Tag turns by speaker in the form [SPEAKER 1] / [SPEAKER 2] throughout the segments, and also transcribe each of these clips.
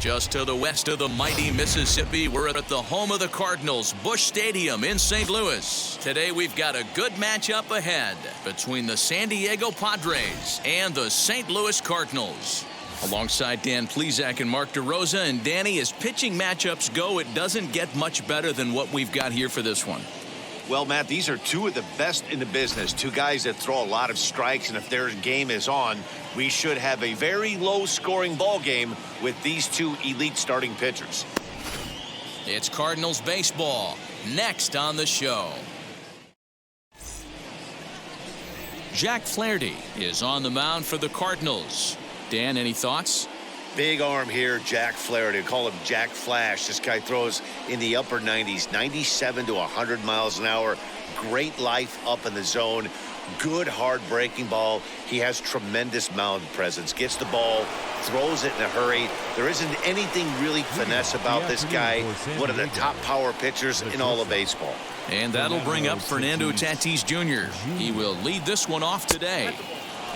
[SPEAKER 1] Just to the west of the mighty Mississippi, we're at the home of the Cardinals, Busch Stadium in St. Louis. Today we've got a good matchup ahead between the San Diego Padres and the St. Louis Cardinals. Alongside Dan Plesac and Mark DeRosa, and Danny, as pitching matchups go, it doesn't get much better than what we've got here for this one.
[SPEAKER 2] Well, Matt, these are two of the best in the business. Two guys that throw a lot of strikes, and if their game is on, we should have a very low-scoring ball game with these two elite starting pitchers.
[SPEAKER 1] It's Cardinals baseball next on the show. Jack Flaherty is on the mound for the Cardinals. Dan, any thoughts?
[SPEAKER 2] Big arm here, Jack Flaherty. Call him Jack Flash. This guy throws in the upper 90s, 97 to 100 miles an hour. Great life up in the zone. Good hard breaking ball. He has tremendous mound presence. Gets the ball, throws it in a hurry. There isn't anything really finesse about this guy. One of the top power pitchers in all of baseball.
[SPEAKER 1] And that'll bring up Fernando Tatis Jr. He will lead this one off today.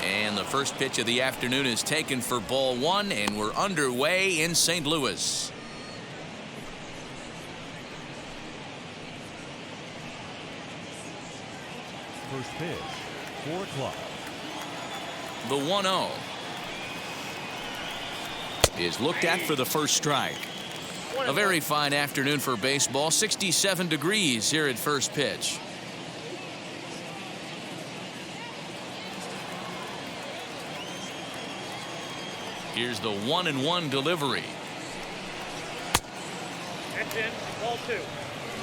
[SPEAKER 1] And the first pitch of the afternoon is taken for ball one, and we're underway in St. Louis.
[SPEAKER 3] First pitch, 4 o'clock.
[SPEAKER 1] The 1-0 is looked at for the first strike. A very fine afternoon for baseball. 67 degrees here at first pitch. Here's the 1-1 delivery.
[SPEAKER 4] That's in, ball 2.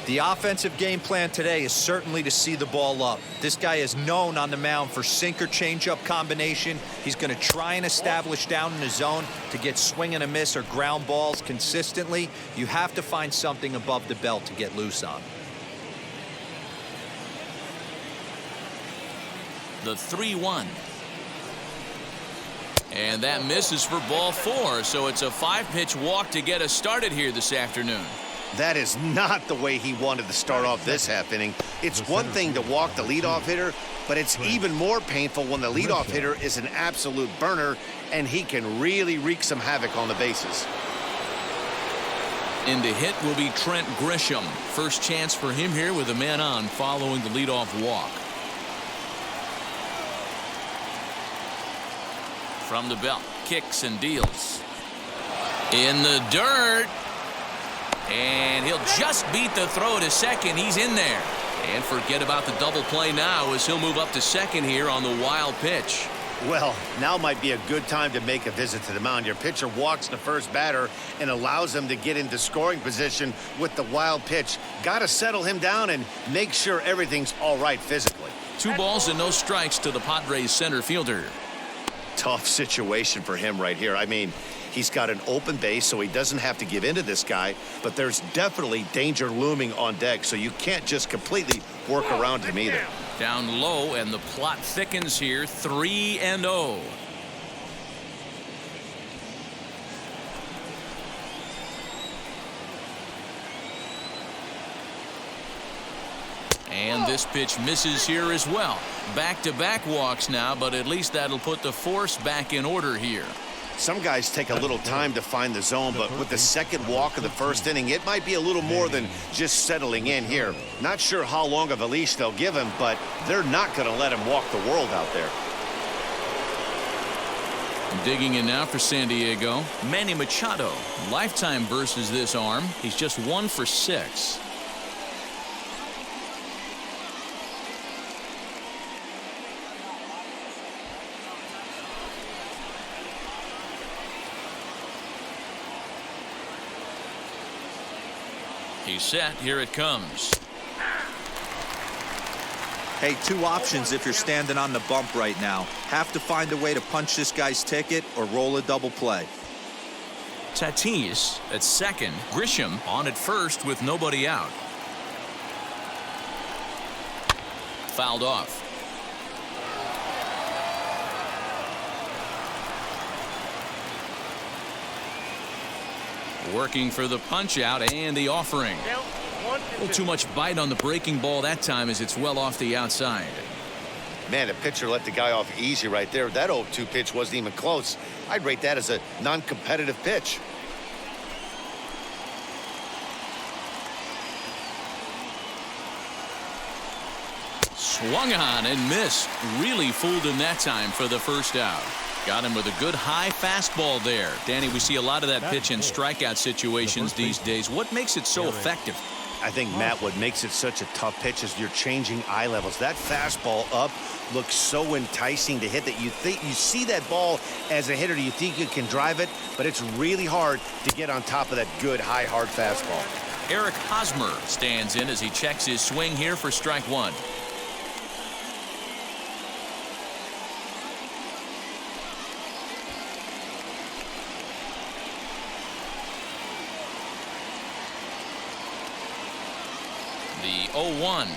[SPEAKER 5] The offensive game plan today is certainly to see the ball up. This guy is known on the mound for sinker changeup combination. He's going to try and establish down in the zone to get swing and a miss or ground balls consistently. You have to find something above the belt to get loose on.
[SPEAKER 1] The 3-1. And that misses for ball 4, so it's a 5-pitch walk to get us started here this afternoon.
[SPEAKER 2] That is not the way he wanted to start off this half inning. It's one thing to walk the leadoff hitter, but it's even more painful when the leadoff hitter is an absolute burner, and he can really wreak some havoc on the bases.
[SPEAKER 1] In to hit will be Trent Grisham. First chance for him here with a man on following the leadoff walk. From the belt, kicks and deals. In the dirt. And he'll just beat the throw to second. He's in there. And forget about the double play now as he'll move up to second here on the wild pitch.
[SPEAKER 2] Well, now might be a good time to make a visit to the mound. Your pitcher walks the first batter and allows him to get into scoring position with the wild pitch. Got to settle him down and make sure everything's all right physically.
[SPEAKER 1] 2 balls and no strikes to the Padres center fielder.
[SPEAKER 2] Tough situation for him right here. I mean, he's got an open base, so he doesn't have to give in to this guy, but there's definitely danger looming on deck, so you can't just completely work around him either.
[SPEAKER 1] Down low, and the plot thickens here. 3-0. And this pitch misses here as well. Back-to-back walks now, but at least that'll put the force back in order here.
[SPEAKER 2] Some guys take a little time to find the zone, but with the second walk of the first inning, it might be a little more than just settling in here. Not sure how long of a leash they'll give him, but they're not going to let him walk the world out there.
[SPEAKER 1] Digging in now for San Diego, Manny Machado. Lifetime versus this arm. He's just 1 for 6. He's set. Here it comes.
[SPEAKER 5] Hey, 2 options if you're standing on the bump right now. Have to find a way to punch this guy's ticket or roll a double play.
[SPEAKER 1] Tatis at second. Grisham on at first with nobody out. Fouled off. Working for the punch out and the offering. A little too much bite on the breaking ball that time as it's well off the outside.
[SPEAKER 2] Man, the pitcher let the guy off easy right there. That 0-2 pitch wasn't even close. I'd rate that as a non-competitive pitch.
[SPEAKER 1] Swung on and missed. Really fooled him that time for the first out. Got him with a good high fastball there. Danny, we see a lot of that pitch in strikeout situations these days. What makes it so effective?
[SPEAKER 2] I think, Matt, what makes it such a tough pitch is you're changing eye levels. That fastball up looks so enticing to hit that you see that ball as a hitter, you think you can drive it, but it's really hard to get on top of that good high hard fastball.
[SPEAKER 1] Eric Hosmer stands in as he checks his swing here for strike one. The 0-1.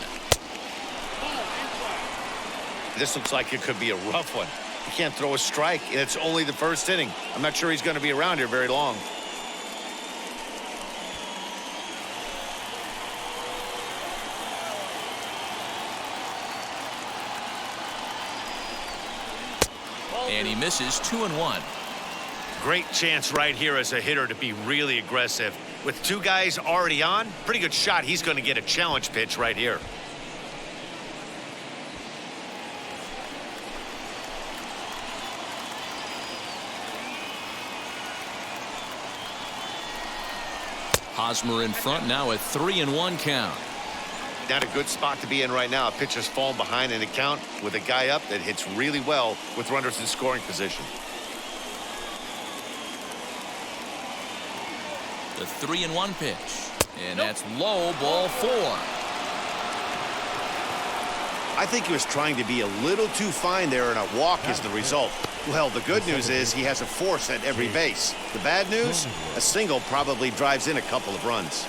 [SPEAKER 2] This looks like it could be a rough one. He can't throw a strike, and it's only the first inning. I'm not sure he's going to be around here very long.
[SPEAKER 1] And he misses 2-1.
[SPEAKER 2] Great chance right here as a hitter to be really aggressive. With two guys already on, pretty good shot. He's going to get a challenge pitch right here.
[SPEAKER 1] Hosmer in front now, a 3-1 count.
[SPEAKER 2] Not a good spot to be in right now. A pitcher's falling behind in the count with a guy up that hits really well with runners in scoring position.
[SPEAKER 1] The 3-1 pitch. And that's low, ball 4.
[SPEAKER 2] I think he was trying to be a little too fine there, and a walk is the result. Well, the good news is he has a force at every base. The bad news, a single probably drives in a couple of runs.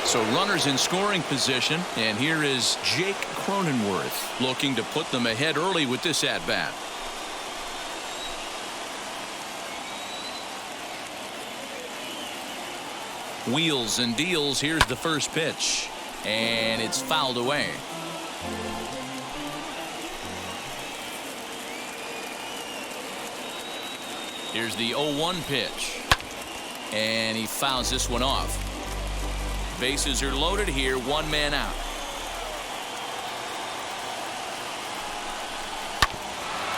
[SPEAKER 1] So runners in scoring position, and here is Jake Cronenworth looking to put them ahead early with this at-bat. Wheels and deals. Here's the first pitch, and it's fouled away. Here's the 0-1 pitch, and he fouls this one off. Bases are loaded here, one man out.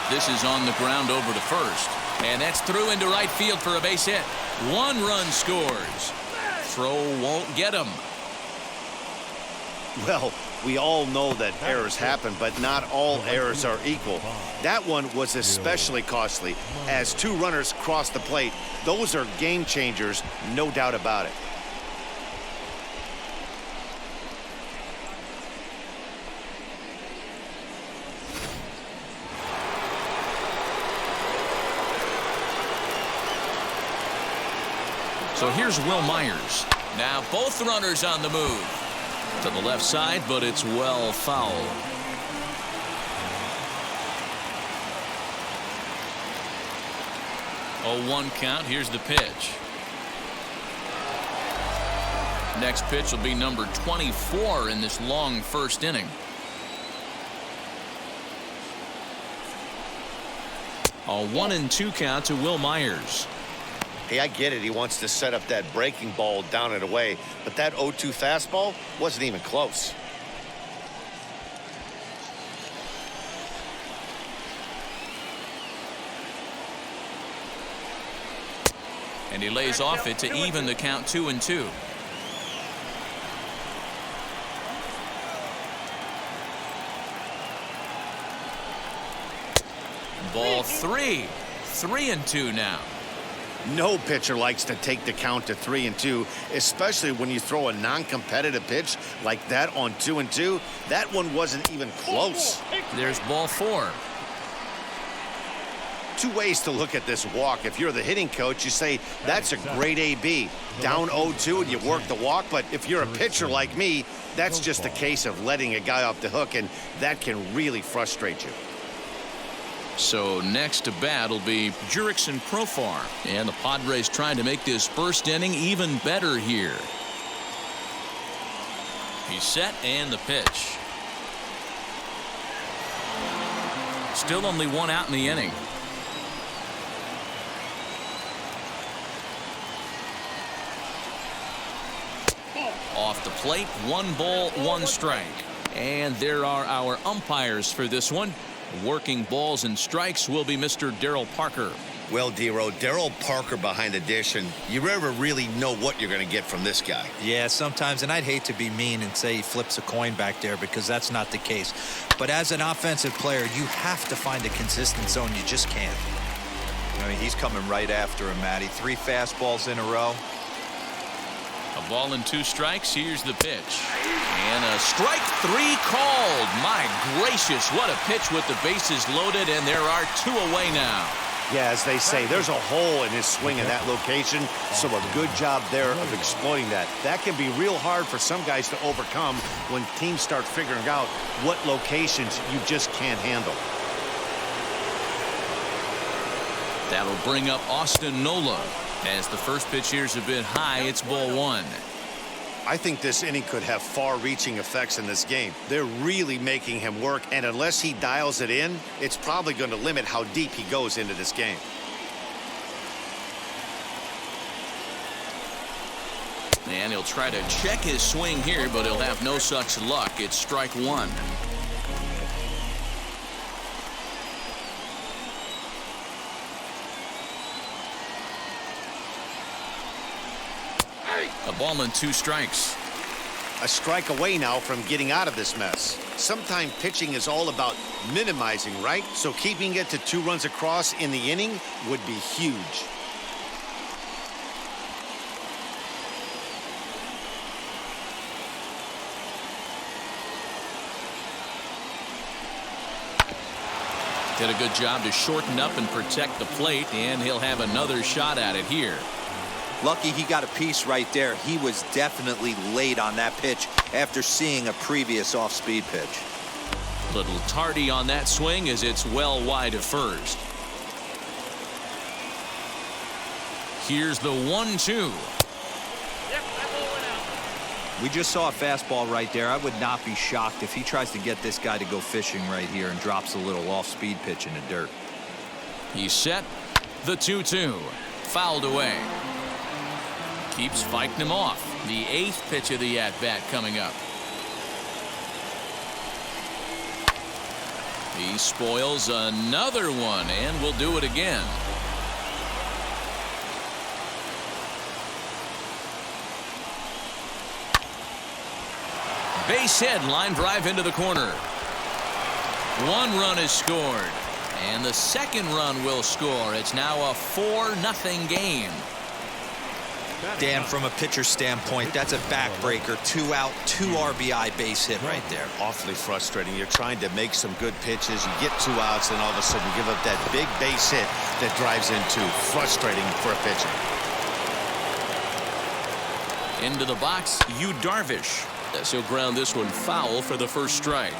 [SPEAKER 1] This is on the ground over to first, and that's through into right field for a base hit. One run scores. Throw won't get him.
[SPEAKER 2] Well, we all know that errors happen, but not all errors are equal. That one was especially costly as two runners cross the plate. Those are game changers, no doubt about it.
[SPEAKER 1] So here's Will Myers. Now both runners on the move. To the left side, but it's well fouled. 0-1 count. Here's the pitch. Next pitch will be number 24 in this long first inning. A 1-2 count to Will Myers.
[SPEAKER 2] Hey, I get it. He wants to set up that breaking ball down and away, but that 0-2 fastball wasn't even close.
[SPEAKER 1] And he lays off it to even the count 2-2. Ball 3. 3-2 now.
[SPEAKER 2] No pitcher likes to take the count to 3-2, especially when you throw a non-competitive pitch like that on 2-2. That one wasn't even close.
[SPEAKER 1] There's ball 4.
[SPEAKER 2] Two ways to look at this walk. If you're the hitting coach, you say that's a great AB. Down 0-2 and you work the walk. But if you're a pitcher like me, that's just a case of letting a guy off the hook, and that can really frustrate you.
[SPEAKER 1] So next to bat will be Jurickson Profar, and the Padres trying to make this first inning even better here. He's set, and the pitch. Still only one out in the inning. Off the plate. 1 ball, 1 strike. And there are our umpires for this one. Working balls and strikes will be Mr. Darryl Parker.
[SPEAKER 2] Well, Dero, Darryl Parker behind the dish, and you never really know what you're going to get from this guy.
[SPEAKER 5] Yeah, sometimes, and I'd hate to be mean and say he flips a coin back there because that's not the case. But as an offensive player, you have to find a consistent zone. You just can't. I mean, he's coming right after him, Matty. 3 fastballs in a row.
[SPEAKER 1] A ball and 2 strikes. Here's the pitch. And a strike 3 called. My gracious, what a pitch with the bases loaded, and there are 2 away now.
[SPEAKER 2] Yeah, as they say, there's a hole in his swing in that location, so a good job there of exploiting that. That can be real hard for some guys to overcome when teams start figuring out what locations you just can't handle.
[SPEAKER 1] That'll bring up Austin Nola. As the first pitch here's a bit high, it's ball 1.
[SPEAKER 2] I think this inning could have far-reaching effects in this game. They're really making him work, and unless he dials it in, it's probably going to limit how deep he goes into this game.
[SPEAKER 1] And he'll try to check his swing here, but he'll have no such luck. It's strike 1. A ball and 2 strikes.
[SPEAKER 2] A strike away now from getting out of this mess. Sometimes pitching is all about minimizing, right? So keeping it to 2 runs across in the inning would be huge.
[SPEAKER 1] Did a good job to shorten up and protect the plate, and he'll have another shot at it here.
[SPEAKER 5] Lucky he got a piece right there. He was definitely late on that pitch after seeing a previous off-speed pitch.
[SPEAKER 1] Little tardy on that swing as it's well wide of first. Here's the 1-2.
[SPEAKER 5] We just saw a fastball right there. I would not be shocked if he tries to get this guy to go fishing right here and drops a little off-speed pitch in the dirt.
[SPEAKER 1] He's set. The 2-2. Fouled away. Keeps fighting him off. The 8th pitch of the at-bat coming up. He spoils another one, and will do it again. Base hit, line drive into the corner. 1 run is scored, and the 2nd run will score. It's now a 4-0 game.
[SPEAKER 5] Dan, from a pitcher standpoint, that's a backbreaker. 2 out, 2 RBI base hit right there.
[SPEAKER 2] Awfully frustrating. You're trying to make some good pitches. You get 2 outs, and all of a sudden you give up that big base hit that drives in 2. Frustrating for a pitcher.
[SPEAKER 1] Into the box, Yu Darvish. As he'll ground this one foul for the first strike.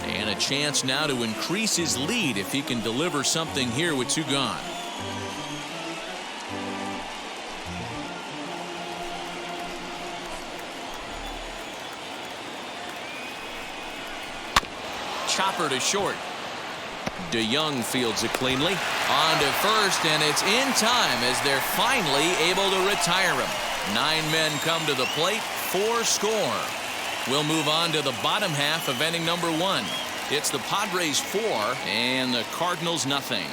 [SPEAKER 1] And a chance now to increase his lead if he can deliver something here with 2 gone. Chopper to short. DeYoung fields it cleanly. On to first, and it's in time as they're finally able to retire him. 9 men come to the plate, 4 score. We'll move on to the bottom half of inning number 1. It's the Padres 4 and the Cardinals nothing.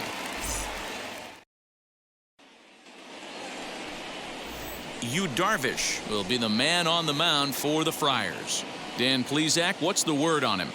[SPEAKER 1] Yu Darvish will be the man on the mound for the Friars. Dan Plesac, what's the word on him?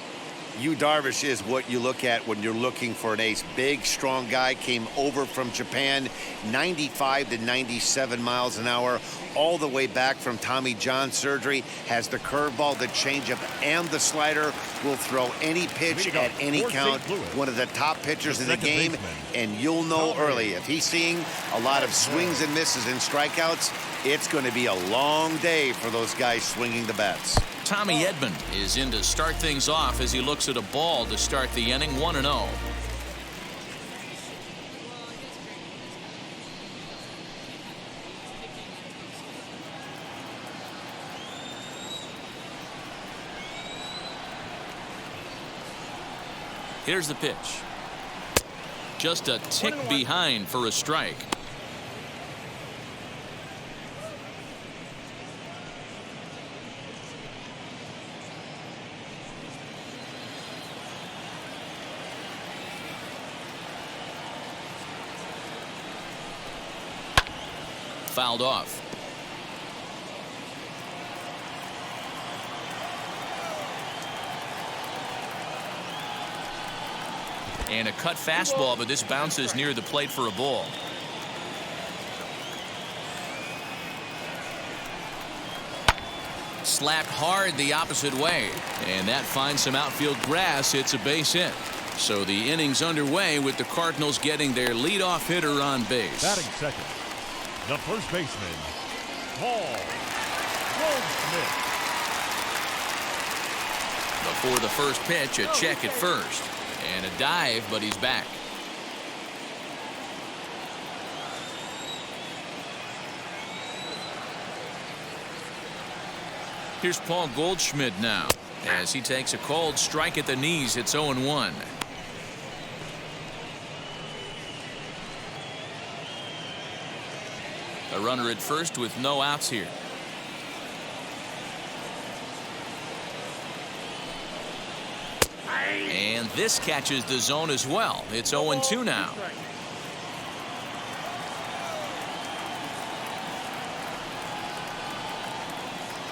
[SPEAKER 2] Yu Darvish is what you look at when you're looking for an ace. Big, strong guy, came over from Japan, 95 to 97 miles an hour, all the way back from Tommy John surgery, has the curveball, the changeup, and the slider, will throw any pitch at any count. One of the top pitchers in the game, and you'll know early. If he's seeing a lot of swings and misses and strikeouts, it's going to be a long day for those guys swinging the bats.
[SPEAKER 1] Tommy Edman is in to start things off as he looks at a ball to start the inning. 1-0. Here's the pitch. Just a tick behind for a strike. fouled off. And a cut fastball, but this bounces near the plate for a ball. Slapped hard the opposite way, and that finds some outfield grass. It's a base hit. So the inning's underway with the Cardinals getting their leadoff hitter on base.
[SPEAKER 3] Batting second, the first baseman, Paul Goldschmidt.
[SPEAKER 1] Before the first pitch, a check at first. And a dive, but he's back. Here's Paul Goldschmidt now as he takes a cold strike at the knees. It's 0-1. A runner at first with no outs here. And this catches the zone as well. It's 0-2 now.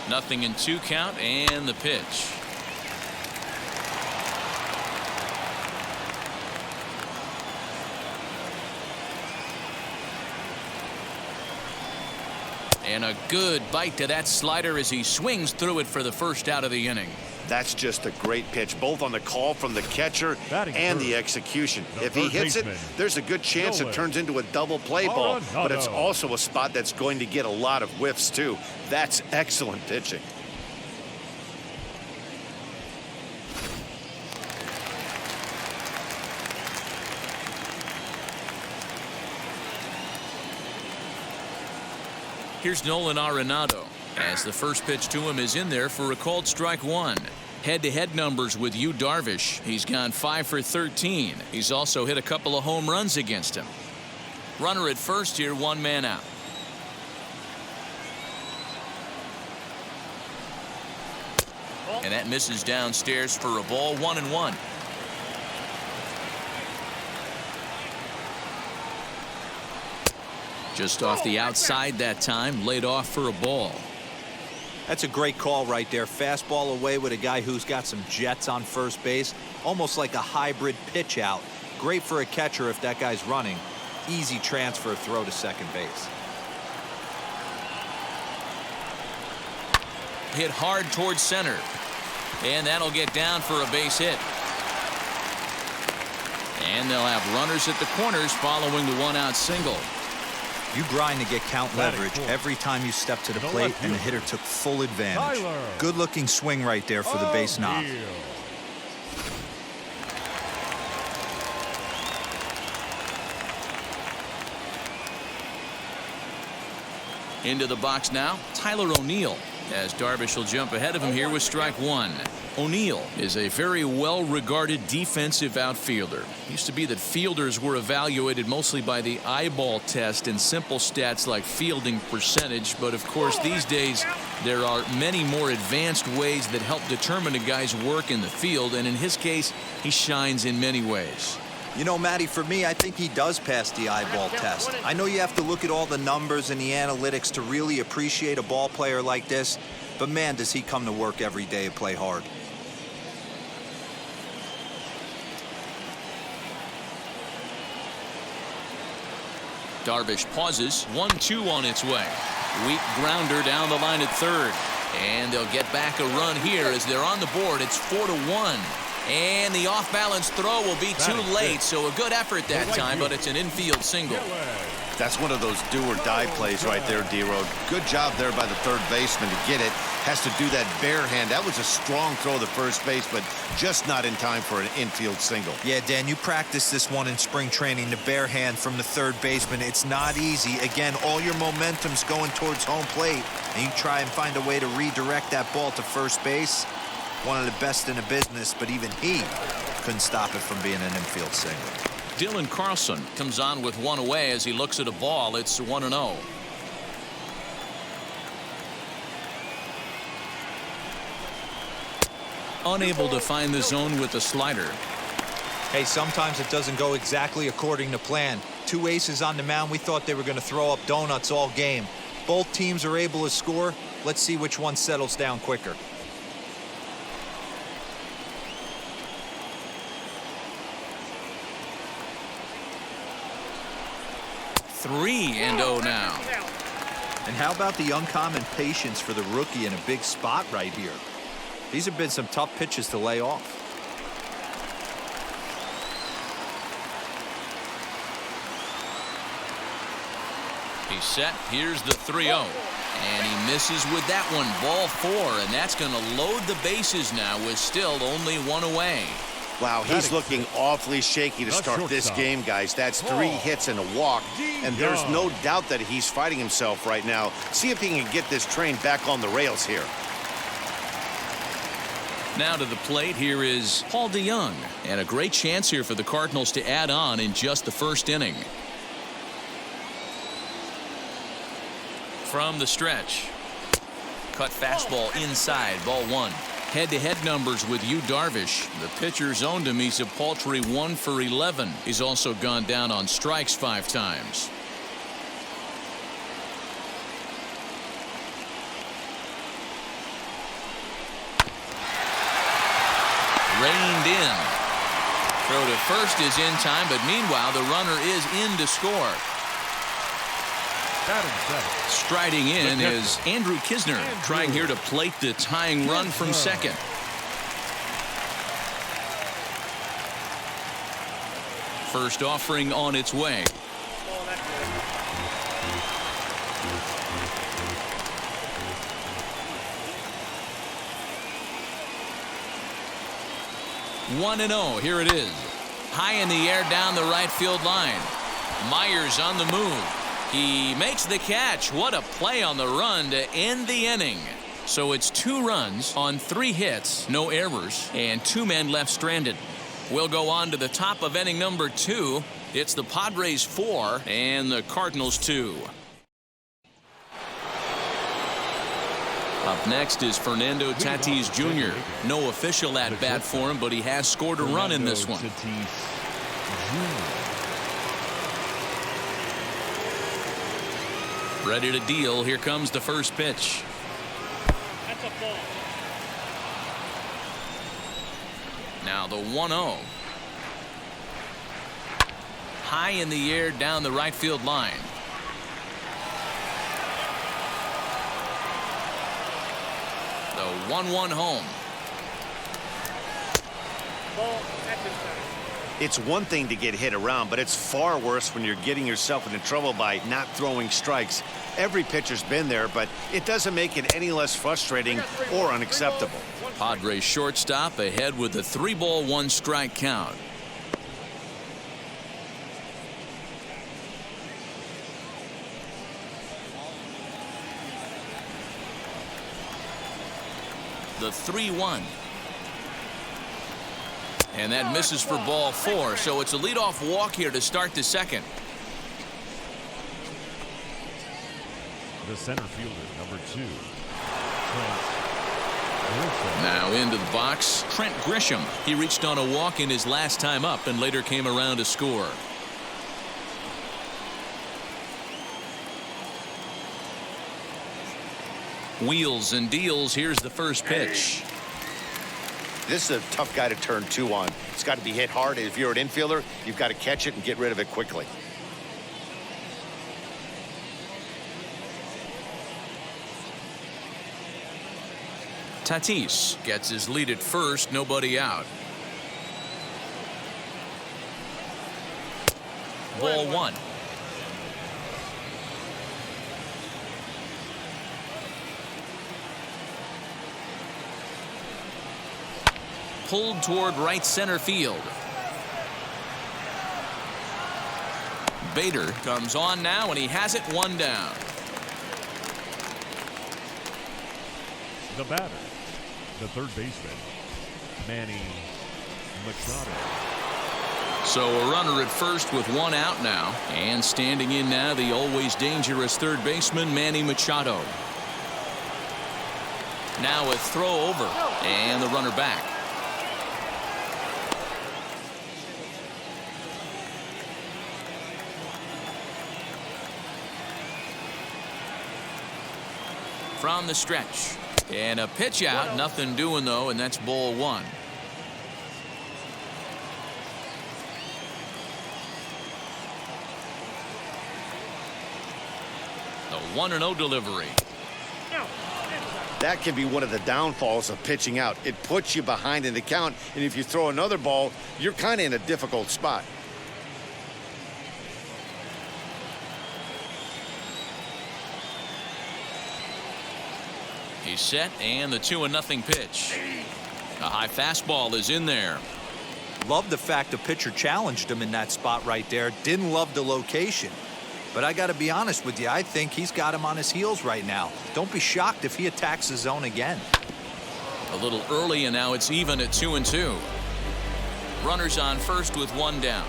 [SPEAKER 1] Nothing in 2 count, and the pitch. And a good bite to that slider as he swings through it for the first out of the inning.
[SPEAKER 2] That's just a great pitch, both on the call from the catcher and the execution. If he hits it, there's a good chance it turns into a double play ball, but it's also a spot that's going to get a lot of whiffs too. That's excellent pitching.
[SPEAKER 1] Here's Nolan Arenado as the first pitch to him is in there for a called strike 1. Head-to-head numbers with Yu Darvish. He's gone 5 for 13. He's also hit a couple of home runs against him. Runner at first here, 1 man out. And that misses downstairs for a ball. 1-1. Just off the outside that time, laid off for a ball.
[SPEAKER 5] That's a great call right there. Fastball away with a guy who's got some jets on first base. Almost like a hybrid pitch out. Great for a catcher if that guy's running. Easy transfer throw to second base.
[SPEAKER 1] Hit hard towards center. And that'll get down for a base hit. And they'll have runners at the corners following the 1-out single.
[SPEAKER 5] You grind to get count leverage every time you step to the plate, and the hitter took full advantage. Good looking swing right there for the base knock.
[SPEAKER 1] Into the box now, Tyler O'Neill, as Darvish will jump ahead of him here with strike 1. O'Neill is a very well-regarded defensive outfielder. Used to be that fielders were evaluated mostly by the eyeball test and simple stats like fielding percentage, but of course these days there are many more advanced ways that help determine a guy's work in the field, and in his case he shines in many ways.
[SPEAKER 5] You know, Matty, for me, I think he does pass the eyeball test. I know you have to look at all the numbers and the analytics to really appreciate a ball player like this, but man, does he come to work every day and play hard.
[SPEAKER 1] Darvish pauses. 1-2 on its way. Weak grounder down the line at third. And they'll get back a run here as they're on the board. It's 4-1. And the off-balance throw will be too late, so a good effort that time, but it's an infield single.
[SPEAKER 2] That's one of those do-or-die plays right there, D-Road. Good job there by the third baseman to get it. Has to do that bare hand. That was a strong throw to first base, but just not in time for an infield single.
[SPEAKER 5] Yeah, Dan, you practiced this one in spring training, the bare hand from the third baseman. It's not easy. Again, all your momentum's going towards home plate, and you try and find a way to redirect that ball to first base. One of the best in the business, but even he couldn't stop it from being an infield single.
[SPEAKER 1] Dylan Carlson comes on with one away as he looks at a ball. It's 1-0. Unable to find the zone with the slider.
[SPEAKER 5] Hey, sometimes it doesn't go exactly according to plan. two aces on the mound, we thought they were going to throw up donuts all game. Both teams are able to score. Let's see which one settles down quicker.
[SPEAKER 1] Three and 0 now.
[SPEAKER 5] And how about the uncommon patience for the rookie in a big spot right here? These have been some tough pitches to lay off.
[SPEAKER 1] He's set. Here's the 3-0. And he misses with that one. Ball 4. And that's going to load the bases now with still only one away.
[SPEAKER 2] Wow, he's looking awfully shaky to start this game, guys. That's 3 hits and a walk, and there's no doubt that he's fighting himself right now. See if he can get this train back on the rails here.
[SPEAKER 1] Now to the plate, here is Paul DeYoung. And a great chance here for the Cardinals to add on in just the first inning. From the stretch. Cut fastball inside, ball 1. Head-to-head numbers with Yu Darvish. The pitcher's owned him. He's a paltry 1 for 11. He's also gone down on strikes 5 times. Reined in. Throw to first is in time, but meanwhile the runner is in to score. Striding in is Andrew Kisner, trying here to plate the tying run from second. First offering on its way. One and 0. Here it is. High in the air down the right field line. Myers on the move. He makes the catch. What a play on the run to end the inning. So it's 2 runs on 3 hits, no errors, and 2 men left stranded. We'll go on to the top of inning number 2. It's the Padres 4 and the Cardinals 2. Up next is Fernando Tatis Jr. No official at bat for him, but he has scored a run in this one. Ready to deal. Here comes the first pitch.
[SPEAKER 4] That's a ball.
[SPEAKER 1] Now the 1-0. High in the air down the right field line. The 1-1 home.
[SPEAKER 4] Ball. That's inside.
[SPEAKER 2] It's one thing to get hit around, but it's far worse when you're getting yourself into trouble by not throwing strikes. Every pitcher's been there, but it doesn't make it any less frustrating or unacceptable.
[SPEAKER 1] Padres shortstop ahead with a 3-ball 1-strike count. The 3-1. And that misses for ball 4, so it's a leadoff walk here to start the second.
[SPEAKER 3] The center fielder, number 2.
[SPEAKER 1] Now into the box, Trent Grisham. He reached on a walk in his last time up and later came around to score. Wheels and deals. Here's the first pitch.
[SPEAKER 2] This is a tough guy to turn 2 on. It's got to be hit hard. If you're an infielder, you've got to catch it and get rid of it quickly.
[SPEAKER 1] Tatis gets his lead at first, nobody out. Ball 1. Pulled toward right center field. Bader comes on now, and he has it 1 down.
[SPEAKER 3] The batter, the third baseman, Manny Machado.
[SPEAKER 1] So a runner at first with 1 out now, and standing in now the always dangerous third baseman Manny Machado. Now a throw over, and the runner back. from the stretch. And a pitch out. Nothing doing, though, and that's ball one. The 1-0 delivery.
[SPEAKER 2] That can be one of the downfalls of pitching out. It puts you behind in the count, and if you throw another ball, you're kind of in a difficult spot.
[SPEAKER 1] He's set, and the 2-0 pitch. A high fastball is in there.
[SPEAKER 5] Love the fact the pitcher challenged him in that spot right there. Didn't love the location. But I got to be honest with you, I think he's got him on his heels right now. Don't be shocked if he attacks the zone again.
[SPEAKER 1] A little early, and now it's even at 2-2. Runners on first with one down.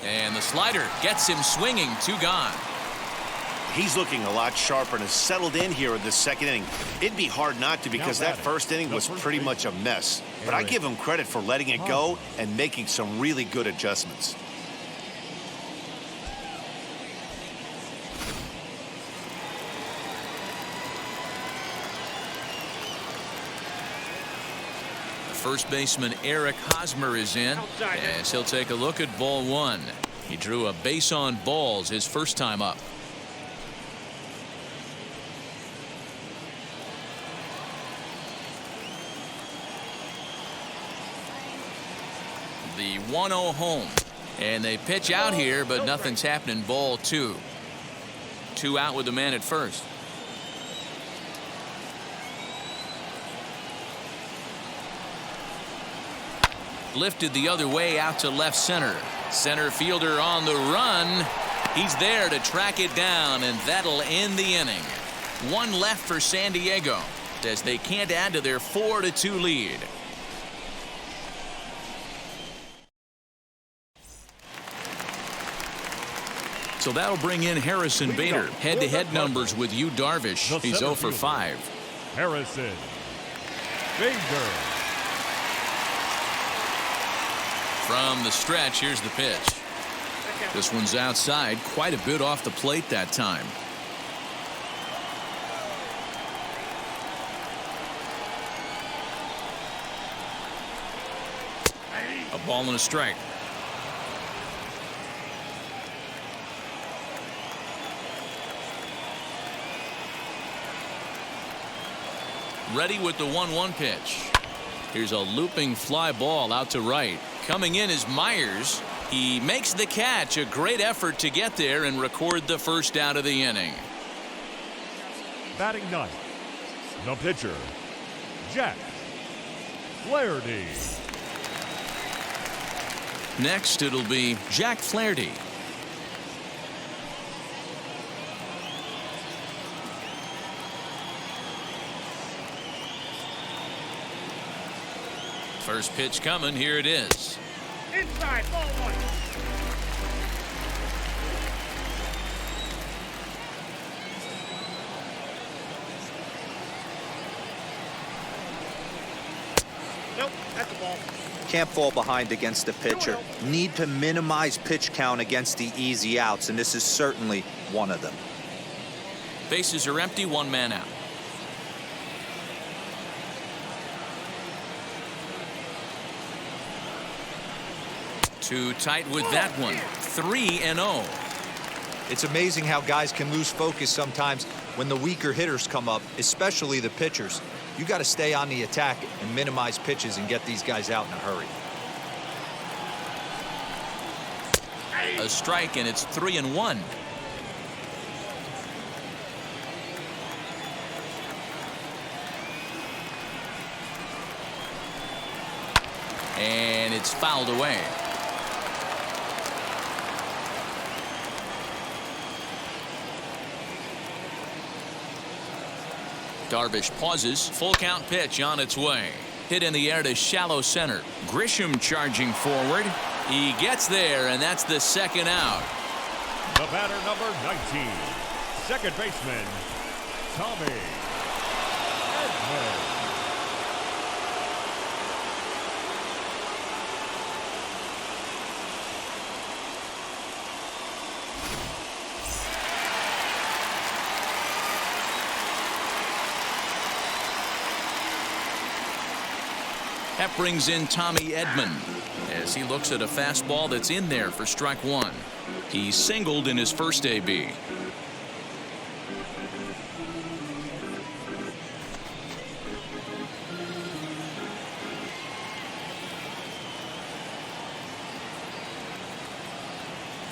[SPEAKER 1] And the slider gets him swinging. 2 gone.
[SPEAKER 2] He's looking a lot sharper and has settled in here in this second inning. It'd be hard not to, because that first inning was pretty much a mess. But I give him credit for letting it go and making some really good adjustments.
[SPEAKER 1] First baseman Eric Hosmer is in, as he'll take a look at ball one. He drew a base on balls his first time up. The 1-0 home, and they pitch out here, but nothing's happening. Ball two. 2 out with the man at first. Lifted the other way out to left center. Center fielder on the run. He's there to track it down, and that'll end the inning. 1 left for San Diego, as they can't add to their 4-2 lead. So that'll bring in Harrison Bader. Head-to-head numbers with Yu Darvish. He's 0 for 5.
[SPEAKER 3] Harrison Bader.
[SPEAKER 1] From the stretch, here's the pitch. This one's outside, quite a bit off the plate that time. A ball and a strike. Ready with the 1-1 pitch. Here's a looping fly ball out to right. Coming in is Myers. He makes the catch. A great effort to get there and record the first out of the inning.
[SPEAKER 3] Batting ninth, the pitcher, Jack Flaherty.
[SPEAKER 1] Next, it'll be Jack Flaherty. First pitch coming. Here it is.
[SPEAKER 4] Inside, ball 1. Nope, that's the ball.
[SPEAKER 5] Can't fall behind against the pitcher. Need to minimize pitch count against the easy outs, and this is certainly one of them.
[SPEAKER 1] Bases are empty. 1 man out. Too tight with that one. 3-0.
[SPEAKER 5] It's amazing how guys can lose focus sometimes when the weaker hitters come up, especially the pitchers. You got to stay on the attack and minimize pitches and get these guys out in a hurry.
[SPEAKER 1] A strike, and it's 3-1. And it's fouled away. Darvish pauses. Full count pitch on its way. Hit in the air to shallow center. Grisham charging forward. He gets there, and that's the second out.
[SPEAKER 3] The batter, number 19, second baseman, Tommy Edman.
[SPEAKER 1] That brings in Tommy Edman as he looks at a fastball that's in there for strike one. He singled in his first AB.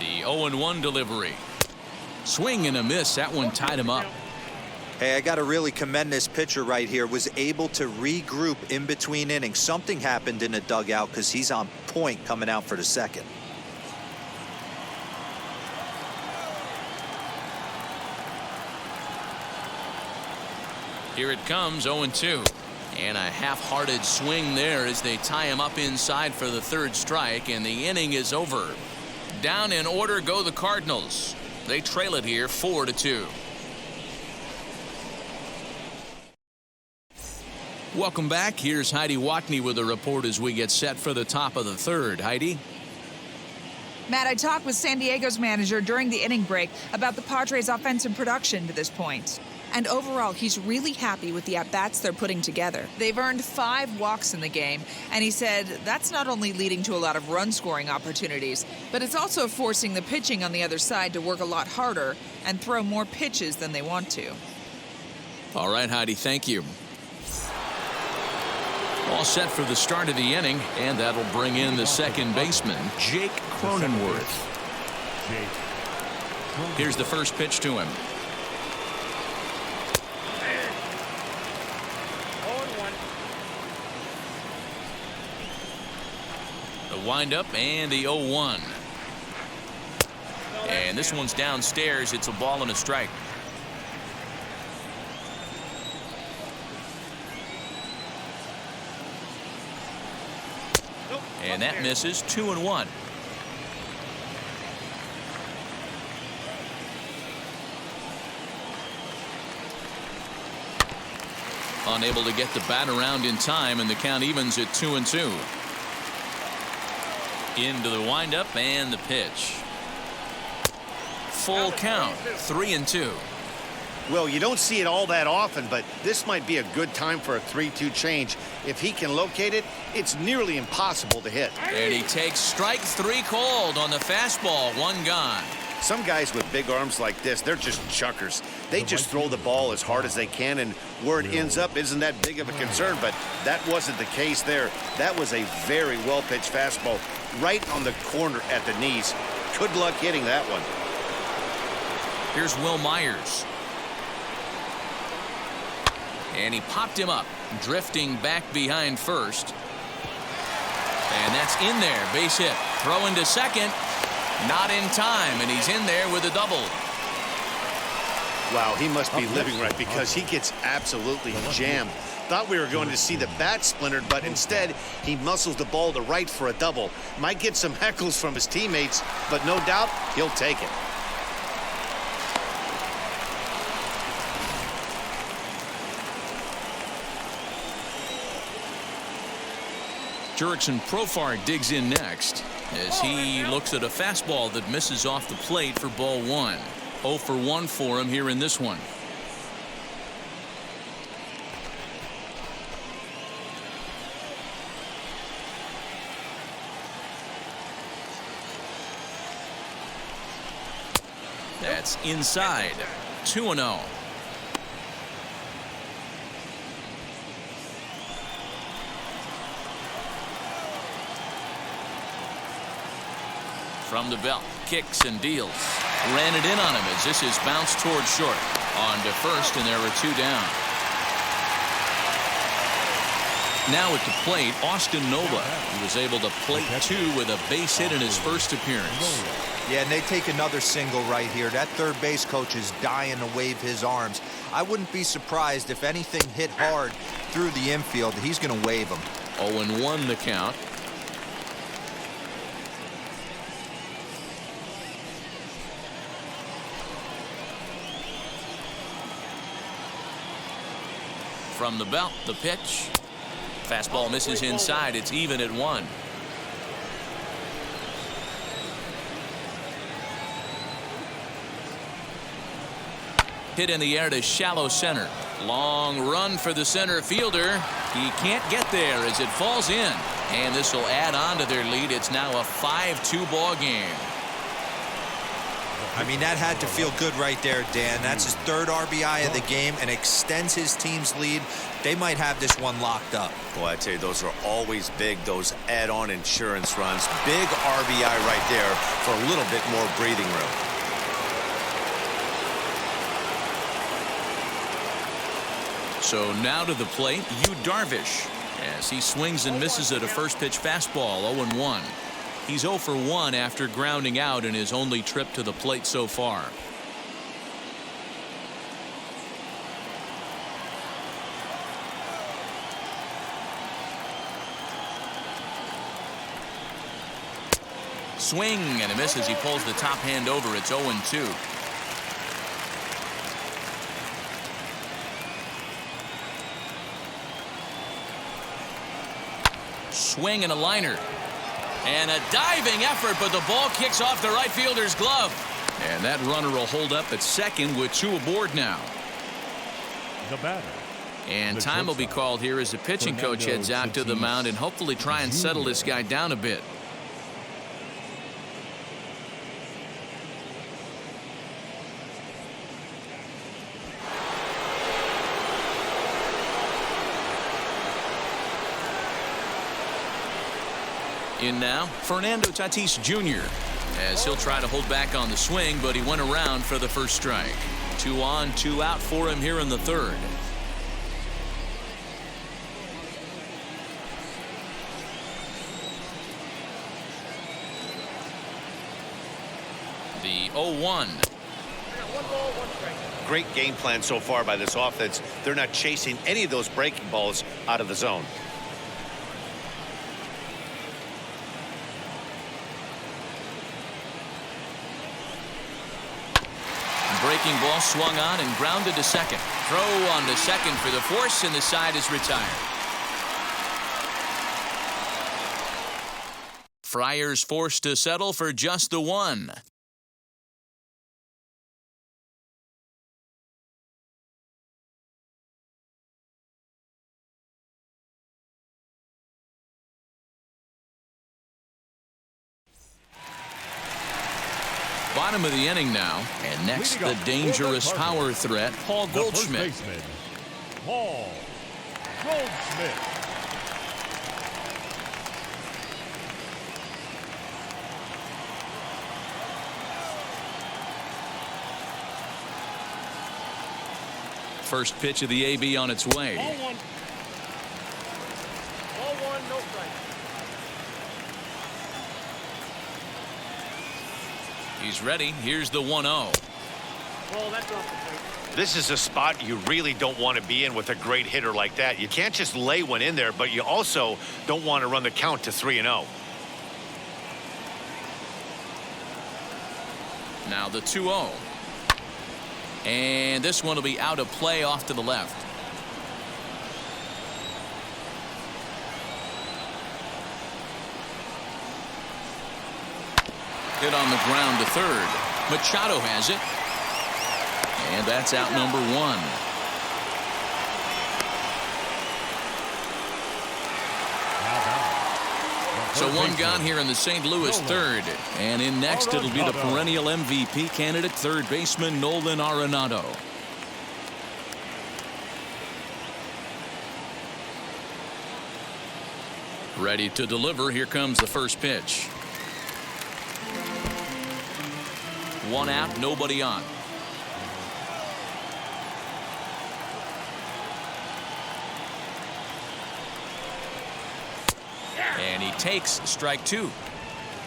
[SPEAKER 1] The 0-1 delivery. Swing and a miss. That one tied him up.
[SPEAKER 5] Hey, I got to really commend this pitcher right here. Was able to regroup in between innings. Something happened in the dugout because he's on point coming out for the second.
[SPEAKER 1] Here it comes, 0-2. And a half-hearted swing there as they tie him up inside for the third strike, and the inning is over. Down in order go the Cardinals. They trail it here 4-2. Welcome back. Here's Heidi Watney with a report as we get set for the top of the third. Heidi?
[SPEAKER 6] Matt, I talked with San Diego's manager during the inning break about the Padres' offensive production to this point. And overall, he's really happy with the at-bats they're putting together. They've earned 5 walks in the game, and he said that's not only leading to a lot of run-scoring opportunities, but it's also forcing the pitching on the other side to work a lot harder and throw more pitches than they want to.
[SPEAKER 1] All right, Heidi, thank you. All set for the start of the inning, and that'll bring in the second baseman, Jake Cronenworth. Here's the first pitch to him.
[SPEAKER 4] 0-1.
[SPEAKER 1] The windup and the 0-1. And this one's downstairs. It's a ball and a strike. And that misses. 2-1. Unable to get the bat around in time, and the count evens at 2-2. Into the windup and the pitch. Full count. 3-2.
[SPEAKER 2] Well, you don't see it all that often, but this might be a good time for a 3-2 change. If he can locate it, it's nearly impossible to hit.
[SPEAKER 1] And he takes strike 3 called on the fastball. 1 gone.
[SPEAKER 2] Some guys with big arms like this, they're just chuckers. They just throw the ball as hard as they can, and where it ends up isn't that big of a concern, but that wasn't the case there. That was a very well-pitched fastball right on the corner at the knees. Good luck hitting that one.
[SPEAKER 1] Here's Will Myers. And he popped him up, drifting back behind first. And that's in there. Base hit. Throw into second. Not in time, and he's in there with a double.
[SPEAKER 2] Wow, he must be living right because he gets absolutely jammed. Thought we were going to see the bat splintered, but instead he muscles the ball to right for a double. Might get some heckles from his teammates, but no doubt he'll take it.
[SPEAKER 1] Jurickson Profar digs in next as he looks at a fastball that misses off the plate for ball 1. 0 for 1 for him here in this one. That's inside. 2-0. From the belt, kicks and deals. Ran it in on him as this is bounced towards short. On to first, and there were 2 down. Now at the plate, Austin Nola. He was able to plate 2 with a base hit in his first appearance.
[SPEAKER 5] Yeah, and they take another single right here. That third base coach is dying to wave his arms. I wouldn't be surprised if anything hit hard through the infield. He's going to wave them.
[SPEAKER 1] 0-1 the count. From the belt, the pitch. Fastball misses inside. It's even at 1. Hit in the air to shallow center. Long run for the center fielder. He can't get there as it falls in. And this will add on to their lead. It's now a 5-2 ball game.
[SPEAKER 5] I mean, that had to feel good right there, Dan. That's his third RBI of the game and extends his team's lead. They might have this one locked up.
[SPEAKER 2] Boy, I tell you, those are always big, those add-on insurance runs. Big RBI right there for a little bit more breathing room.
[SPEAKER 1] So now to the plate, Yu Darvish, as he swings and misses at a first pitch fastball, 0-1. He's 0 for 1 after grounding out in his only trip to the plate so far. Swing and a miss as he pulls the top hand over. It's 0-2. Swing and a liner. And a diving effort, but the ball kicks off the right fielder's glove. And that runner will hold up at second with 2 aboard now.
[SPEAKER 3] The batter.
[SPEAKER 1] And time will be called here as the pitching coach heads out to the mound and hopefully try and settle this guy down a bit. In now, Fernando Tatis Jr. as he'll try to hold back on the swing, but he went around for the first strike. 2 on, 2 out for him here in the third. The 0-1.
[SPEAKER 4] 1 ball, 1 strike.
[SPEAKER 2] Great game plan so far by this offense. They're not chasing any of those breaking balls out of the zone.
[SPEAKER 1] Breaking ball swung on and grounded to second. Throw on to second for the force, and the side is retired. Friars forced to settle for just the 1. Bottom of the inning now, and next the dangerous power threat, Paul Goldschmidt.
[SPEAKER 3] The first baseman, Paul Goldschmidt.
[SPEAKER 1] First pitch of the AB on its way.
[SPEAKER 4] Ball 1. Ball 1, no strike.
[SPEAKER 1] He's ready. Here's the 1-0.
[SPEAKER 4] Well, that's off the plate.
[SPEAKER 2] This is a spot you really don't want to be in with a great hitter like that. You can't just lay one in there, but you also don't want to run the count to 3-0.
[SPEAKER 1] Now the 2-0. And this one will be out of play off to the left. Hit on the ground to third. Machado has it. And that's out number 1. So 1 gone here in the St. Louis third. And in next it'll be the perennial MVP candidate, third baseman Nolan Arenado. Ready to deliver. Here comes the first pitch. 1 out, nobody on. And he takes strike 2.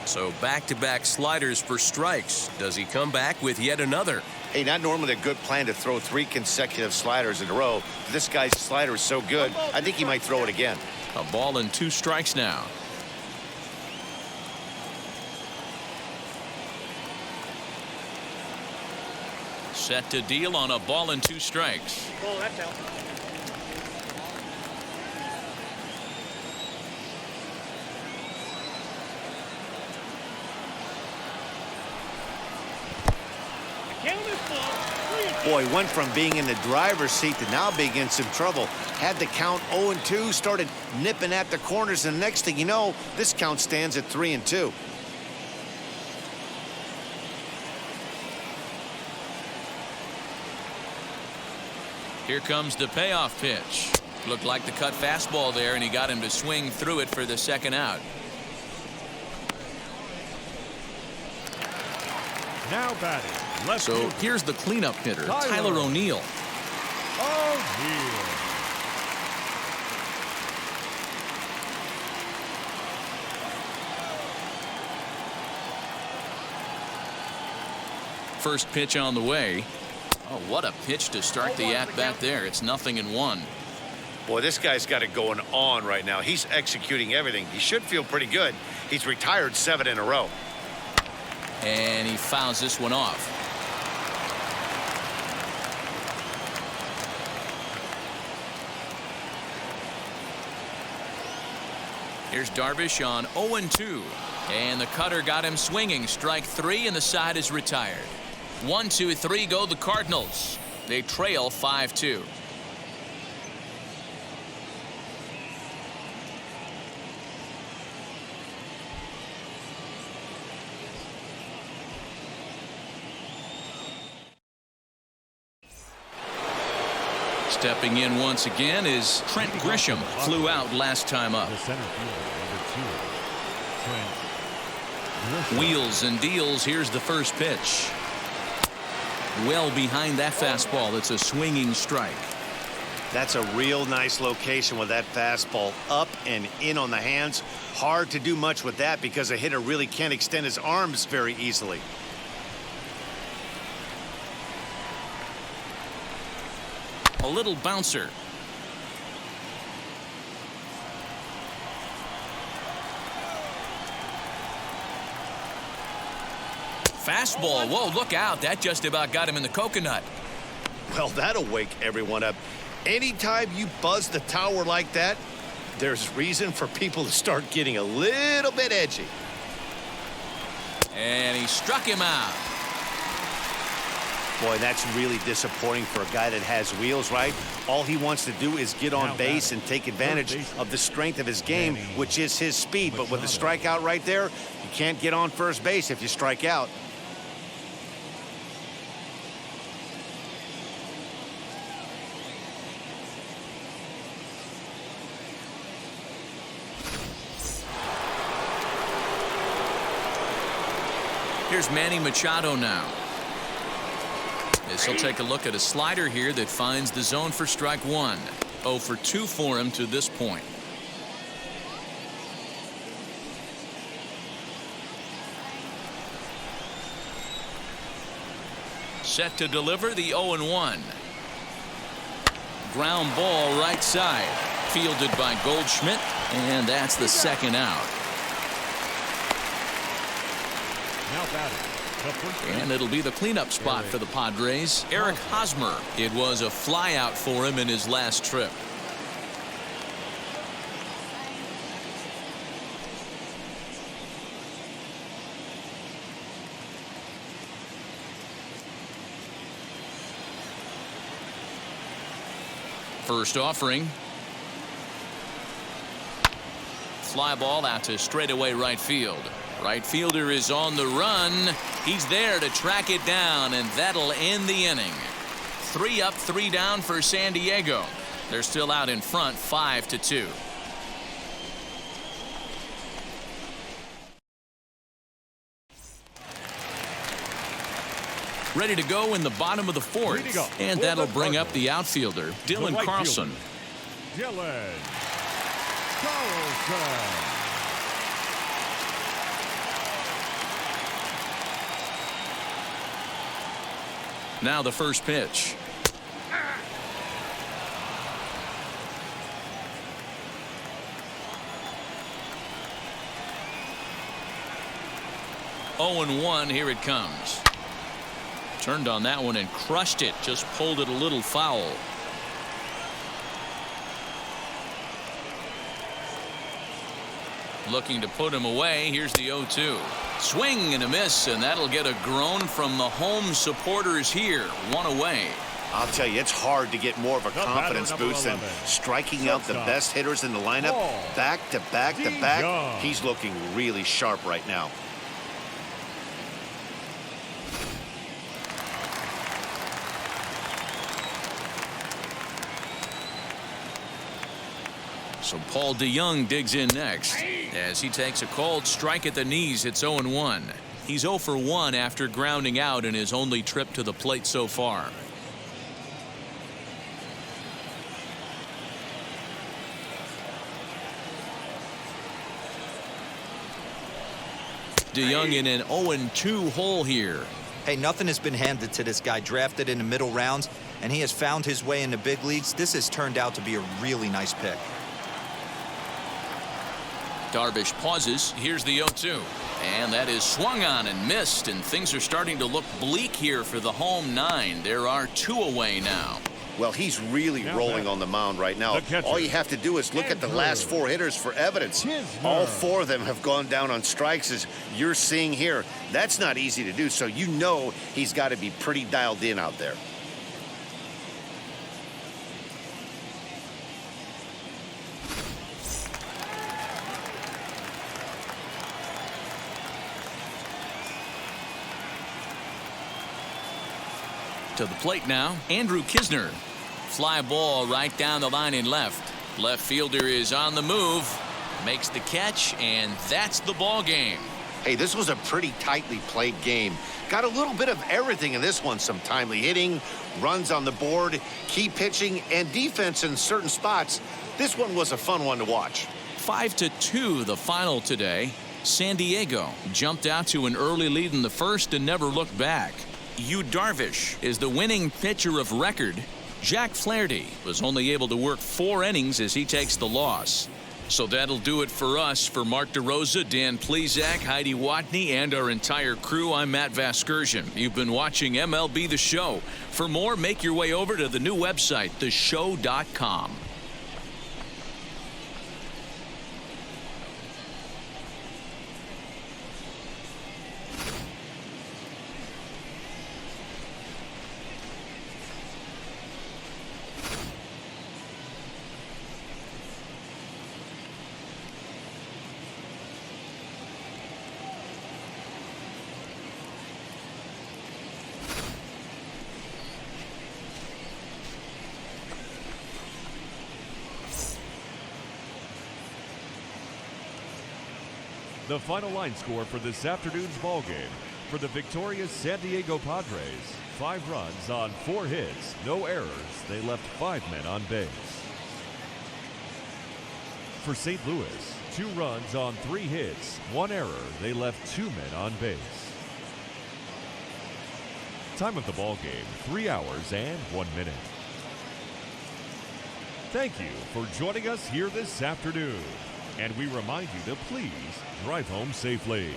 [SPEAKER 1] So back-to-back sliders for strikes. Does he come back with yet another?
[SPEAKER 2] Hey, not normally a good plan to throw 3 consecutive sliders in a row. This guy's slider is so good, I think he might throw it again.
[SPEAKER 1] A ball and 2 strikes now. Set to deal on a ball and 2 strikes.
[SPEAKER 4] Ball, that's out. The count is full.
[SPEAKER 2] Boy, went from being in the driver's seat to now being in some trouble. Had the count 0-2, started nipping at the corners, and the next thing you know, this count stands at 3-2.
[SPEAKER 1] Here comes the payoff pitch. Looked like the cut fastball there, and he got him to swing through it for the second out.
[SPEAKER 3] Now batting. Left
[SPEAKER 1] So
[SPEAKER 3] fielder.
[SPEAKER 1] here's the cleanup hitter, Tyler O'Neill.
[SPEAKER 3] O'Neill.
[SPEAKER 1] First pitch on the way. Oh, what a pitch to start the at-bat there. It's 0-1.
[SPEAKER 2] Boy, this guy's got it going on right now. He's executing everything. He should feel pretty good. He's retired 7 in a row.
[SPEAKER 1] And he fouls this one off. Here's Darvish on 0-2. And the cutter got him swinging. Strike 3, and the side is retired. 1-2-3 go the Cardinals. They trail 5-2. Stepping in once again is Trent Grisham. Flew out last time up.
[SPEAKER 3] The center fielder, number 2. Trent Grisham.
[SPEAKER 1] Wheels and deals. Here's the first pitch. Well behind that fastball. It's a swinging strike.
[SPEAKER 2] That's a real nice location with that fastball up and in on the hands. Hard to do much with that because a hitter really can't extend his arms very easily.
[SPEAKER 1] A little bouncer. Fastball. Whoa, look out. That just about got him in the coconut.
[SPEAKER 2] Well, that'll wake everyone up. Anytime you buzz the tower like that, there's reason for people to start getting a little bit edgy.
[SPEAKER 1] And he struck him out.
[SPEAKER 2] Boy, that's really disappointing for a guy that has wheels, right? All he wants to do is get on base and take advantage of the strength of his game, which is his speed. But with the strikeout right there, you can't get on first base if you strike out.
[SPEAKER 1] Here's Manny Machado now. This will take a look at a slider here that finds the zone for strike 1. 0 for 2 for him to this point. Set to deliver the 0-1. Ground ball right side. Fielded by Goldschmidt, and that's the second out.
[SPEAKER 3] Now batting.
[SPEAKER 1] And it'll be the cleanup spot for the Padres, Eric Hosmer. It was a flyout for him in his last trip. First offering. Fly ball out to straightaway right field. Right fielder is on the run. He's there to track it down, and that'll end the inning. 3 up, 3 down for San Diego. They're still out in front, 5-2. Ready to go in the bottom of the 4th. And that'll bring up the outfielder, Dylan Carlson.
[SPEAKER 3] Dylan Carlson.
[SPEAKER 1] Now the first pitch. Oh, and 1. Here it comes. Turned on that one and crushed it. Just pulled it a little foul. Looking to put him away. Here's the 0-2. Swing and a miss, and that'll get a groan from the home supporters here. 1 away.
[SPEAKER 2] I'll tell you, it's hard to get more of a confidence boost than striking out the best hitters in the lineup. Back to back to back. He's looking really sharp right now.
[SPEAKER 1] So Paul DeYoung digs in next as he takes a cold strike at the knees. It's 0-1. He's 0 for 1 after grounding out in his only trip to the plate so far. DeYoung in an 0-2 hole here.
[SPEAKER 5] Hey, nothing has been handed to this guy. Drafted in the middle rounds, and he has found his way in the big leagues. This has turned out to be a really nice pick.
[SPEAKER 1] Darvish pauses. Here's the 0-2. And that is swung on and missed, and things are starting to look bleak here for the home 9. There are 2 away now.
[SPEAKER 2] Well, he's really rolling on the mound right now. All you have to do is look at the last 4 hitters for evidence. All 4 of them have gone down on strikes, as you're seeing here. That's not easy to do, so you know he's got to be pretty dialed in out there.
[SPEAKER 1] To the plate now, Andrew Kisner. Fly ball right down the line in left. Left fielder is on the move, makes the catch, and that's the ball game.
[SPEAKER 2] Hey, this was a pretty tightly played game. Got a little bit of everything in this one. Some timely hitting, runs on the board, key pitching, and defense in certain spots. This one was a fun one to watch.
[SPEAKER 1] 5-2 the final today. San Diego jumped out to an early lead in the first and never looked back. Yu Darvish is the winning pitcher of record. Jack Flaherty was only able to work 4 innings as he takes the loss. So that'll do it for us. For Mark DeRosa, Dan Plesac, Heidi Watney, and our entire crew, I'm Matt Vasgersian. You've been watching MLB The Show. For more, make your way over to the new website, theshow.com.
[SPEAKER 3] The final line score for this afternoon's ball game for the victorious San Diego Padres: 5 runs on 4 hits, no errors. They left 5 men on base. For St. Louis, 2 runs on 3 hits, 1 error. They left 2 men on base. Time of the ball game, 3 hours and 1 minute. Thank you for joining us here this afternoon. And we remind you to please drive home safely.